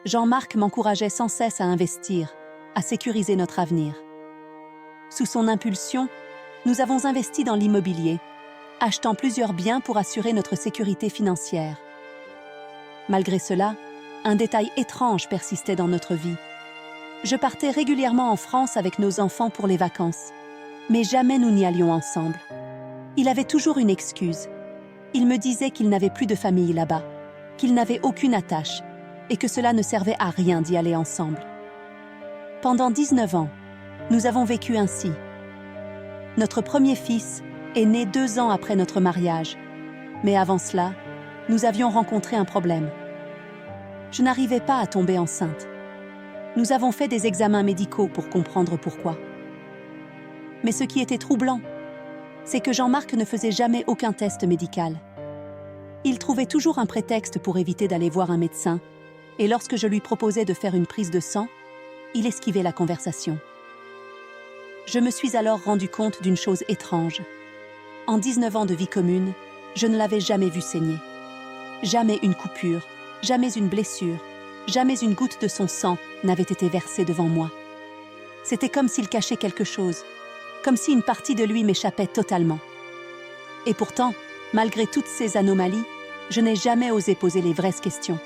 Jean-Marc m'encourageait sans cesse à investir, à sécuriser notre avenir. Sous son impulsion, nous avons investi dans l'immobilier, achetant plusieurs biens pour assurer notre sécurité financière. Malgré cela, un détail étrange persistait dans notre vie. Je partais régulièrement en France avec nos enfants pour les vacances, mais jamais nous n'y allions ensemble. Il avait toujours une excuse. Il me disait qu'il n'avait plus de famille là-bas, qu'il n'avait aucune attache, et que cela ne servait à rien d'y aller ensemble. Pendant 19 ans, nous avons vécu ainsi. Notre premier fils est né 2 ans après notre mariage, mais avant cela, nous avions rencontré un problème. Je n'arrivais pas à tomber enceinte. Nous avons fait des examens médicaux pour comprendre pourquoi. Mais ce qui était troublant, c'est que Jean-Marc ne faisait jamais aucun test médical. Il trouvait toujours un prétexte pour éviter d'aller voir un médecin, et lorsque je lui proposais de faire une prise de sang, il esquivait la conversation. Je me suis alors rendu compte d'une chose étrange. En 19 ans de vie commune, je ne l'avais jamais vu saigner. Jamais une coupure, jamais une blessure, jamais une goutte de son sang n'avait été versée devant moi. C'était comme s'il cachait quelque chose, comme si une partie de lui m'échappait totalement. Et pourtant, malgré toutes ces anomalies, je n'ai jamais osé poser les vraies questions.